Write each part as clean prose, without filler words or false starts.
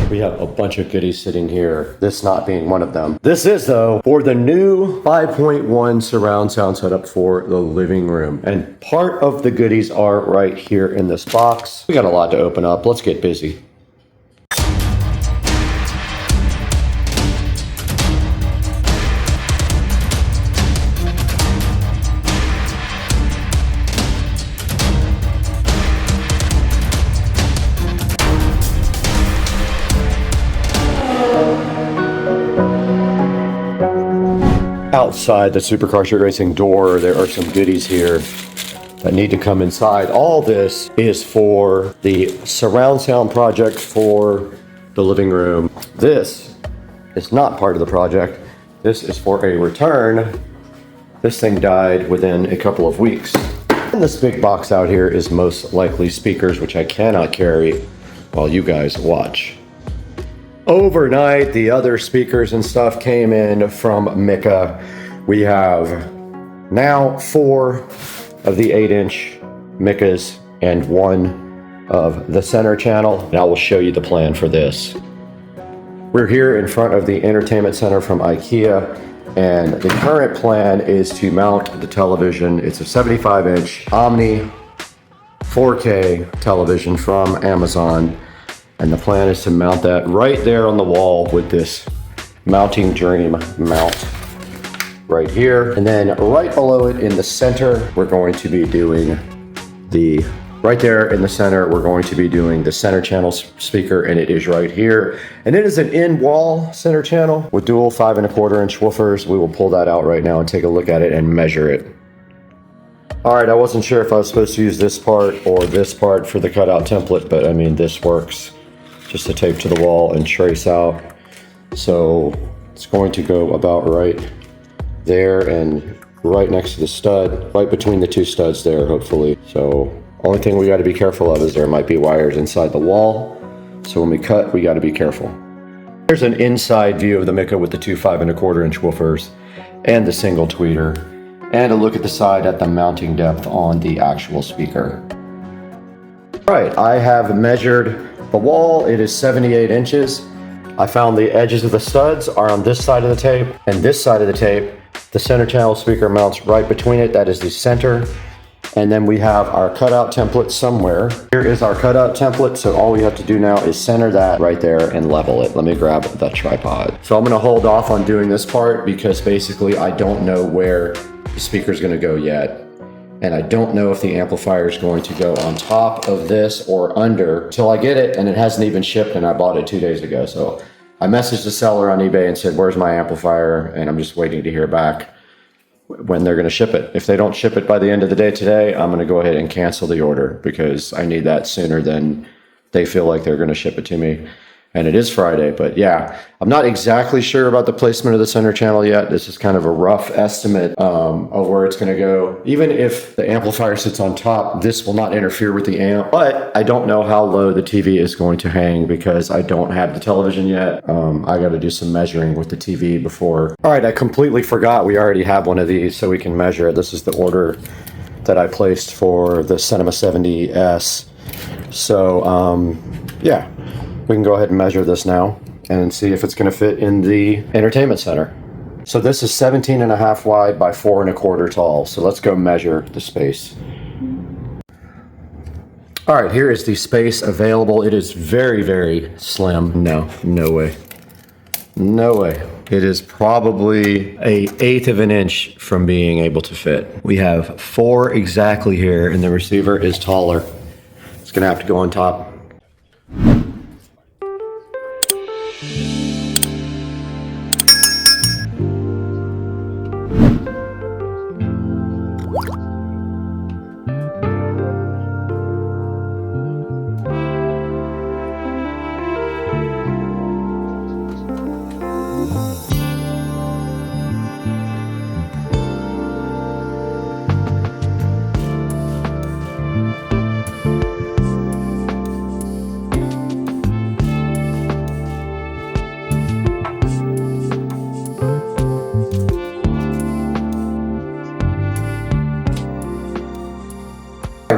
We have a bunch of goodies sitting here, this not being one of them. This is, though, for the new 5.1 surround sound setup for the living room. And part of the goodies are right here in this box. We got a lot to open up. Let's get busy. Outside the Supercar Street Racing door, there are some goodies here that need to come inside. All this is for the surround sound project for the living room. This is not part of the project. This is for a return. This thing died within a couple of weeks. And this big box out here is most likely speakers, which I cannot carry while you guys watch. Overnight, the other speakers and stuff came in from Micca. We have now 4 of the 8-inch Miccas and 1 of the center channel. And I will show you the plan for this. We're here in front of the entertainment center from IKEA, and the current plan is to mount the television. It's a 75-inch Omni 4K television from Amazon. And the plan is to mount that right there on the wall with this mounting dream mount right here. And then right below it in the center, we're going to be doing right there in the center, we're going to be doing the center channel speaker, and it is right here. And it is an in-wall center channel with dual 5¼ inch woofers. We will pull that out right now and take a look at it and measure it. All right, I wasn't sure if I was supposed to use this part or this part for the cutout template, but I mean, this works. Just to tape to the wall and trace out. So it's going to go about right there and right next to the stud, right between the 2 studs there, hopefully. So only thing we got to be careful of is there might be wires inside the wall. So when we cut, we got to be careful. Here's an inside view of the Micca with the 2 5¼ inch woofers and the single tweeter, and a look at the side at the mounting depth on the actual speaker. All right, I have measured the wall. It is 78 inches. I found the edges of the studs are on this side of the tape and this side of the tape. The center channel speaker mounts right between it. That is the center. And then we have our cutout template somewhere. Here is our cutout template. So all we have to do now is center that right there and level it. Let me grab the tripod. So I'm going to hold off on doing this part because basically I don't know where the speaker is going to go yet. And I don't know if the amplifier is going to go on top of this or under till I get it, and it hasn't even shipped, and I bought it 2 days ago. So I messaged the seller on eBay and said, where's my amplifier? And I'm just waiting to hear back when they're going to ship it. If they don't ship it by the end of the day today, I'm going to go ahead and cancel the order because I need that sooner than they feel like they're going to ship it to me. And it is Friday, but yeah, I'm not exactly sure about the placement of the center channel yet. This is kind of a rough estimate of where it's going to go. Even if the amplifier sits on top, this will not interfere with the amp, but I don't know how low the TV is going to hang because I don't have the television yet. I got to do some measuring with the TV before. All right, I completely forgot we already have one of these so we can measure it. This is the order that I placed for the Cinema 70S. So yeah. We can go ahead and measure this now and see if it's going to fit in the entertainment center. So this is 17.5 wide by 4¼ tall. So let's go measure the space. All right, here is the space available. It is very, very slim. No way. No way. It is probably an 1/8 of an inch from being able to fit. We have 4 exactly here, and the receiver is taller. It's going to have to go on top.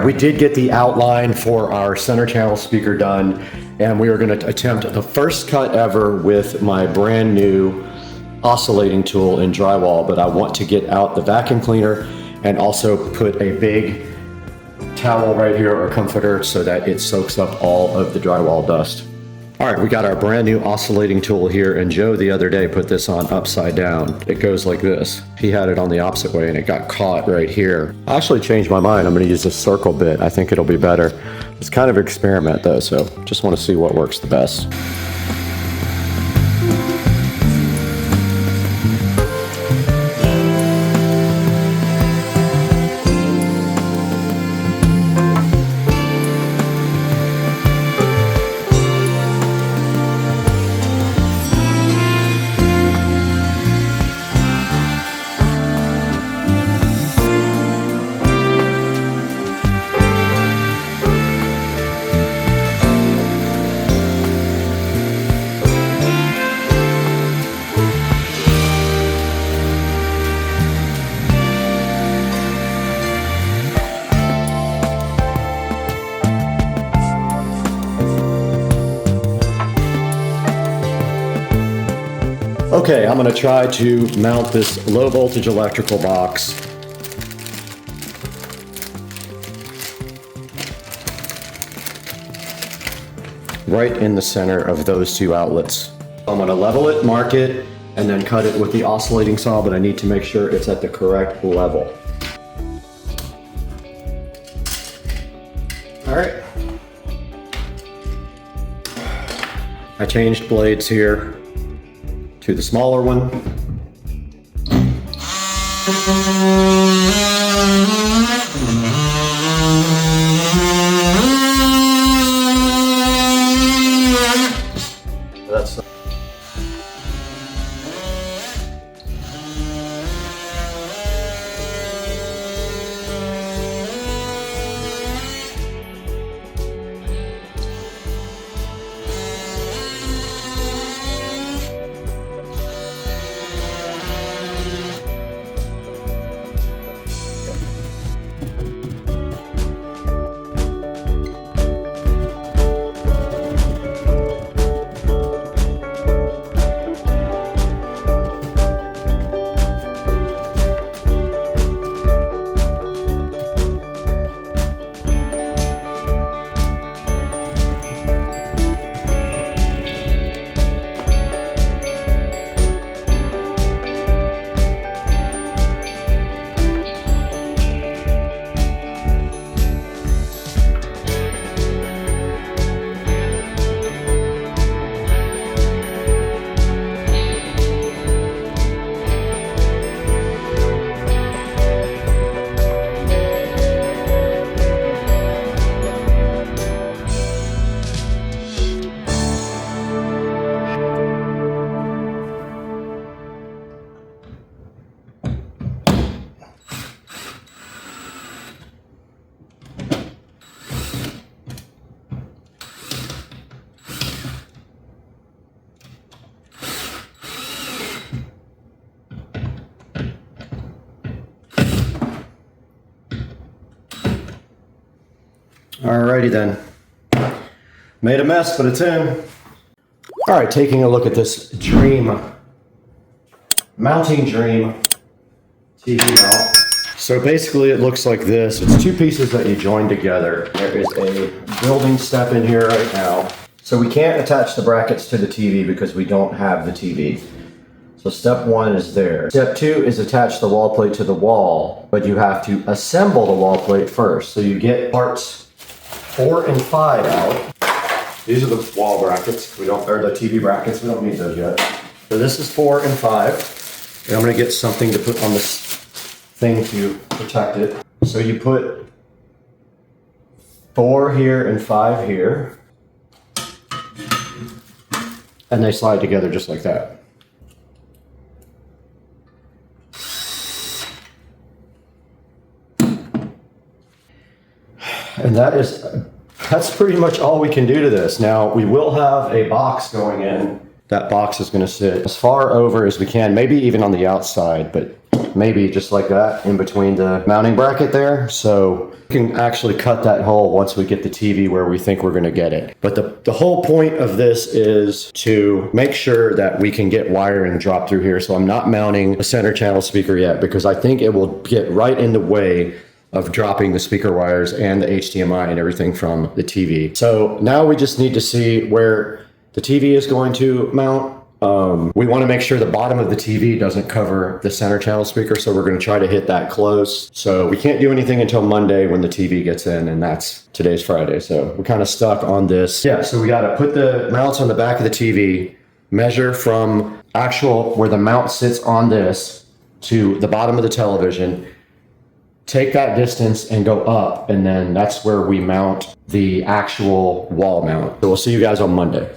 We did get the outline for our center channel speaker done, and we are going to attempt the first cut ever with my brand new oscillating tool in drywall, but I want to get out the vacuum cleaner and also put a big towel right here or comforter so that it soaks up all of the drywall dust. All right, we got our brand new oscillating tool here, and Joe the other day put this on upside down. It goes like this. He had it on the opposite way and it got caught right here. I actually changed my mind. I'm gonna use this circle bit. I think it'll be better. It's kind of an experiment though, so just wanna see what works the best. Okay, I'm gonna try to mount this low voltage electrical box right in the center of those two outlets. I'm gonna level it, mark it, and then cut it with the oscillating saw, but I need to make sure it's at the correct level. All right. I changed blades here to the smaller one. That's Alrighty then. Made a mess, but it's in. All right, taking a look at this mounting Dream TV mount. So basically it looks like this. It's two pieces that you join together. There is a building step in here right now. So we can't attach the brackets to the TV because we don't have the TV. So step one is there. Step two is attach the wall plate to the wall, but you have to assemble the wall plate first. So you get parts 4 and 5 out. These are the wall brackets. Or the TV brackets. We don't need those yet. So this is 4 and 5. And I'm gonna get something to put on this thing to protect it. So you put 4 here and 5 here. And they slide together just like that. And that's pretty much all we can do to this. Now, we will have a box going in. That box is going to sit as far over as we can, maybe even on the outside, but maybe just like that in between the mounting bracket there. So we can actually cut that hole once we get the TV where we think we're gonna get it. But the whole point of this is to make sure that we can get wiring dropped through here. So I'm not mounting a center channel speaker yet because I think it will get right in the way of dropping the speaker wires and the HDMI and everything from the TV. So now we just need to see where the TV is going to mount. We want to make sure the bottom of the TV doesn't cover the center channel speaker, so we're going to try to hit that close. So we can't do anything until Monday when the TV gets in, and today's Friday, so we're kind of stuck on this. Yeah, so we got to put the mounts on the back of the TV, measure from actual where the mount sits on this to the bottom of the television, take that distance and go up, and then that's where we mount the actual wall mount. So we'll see you guys on Monday.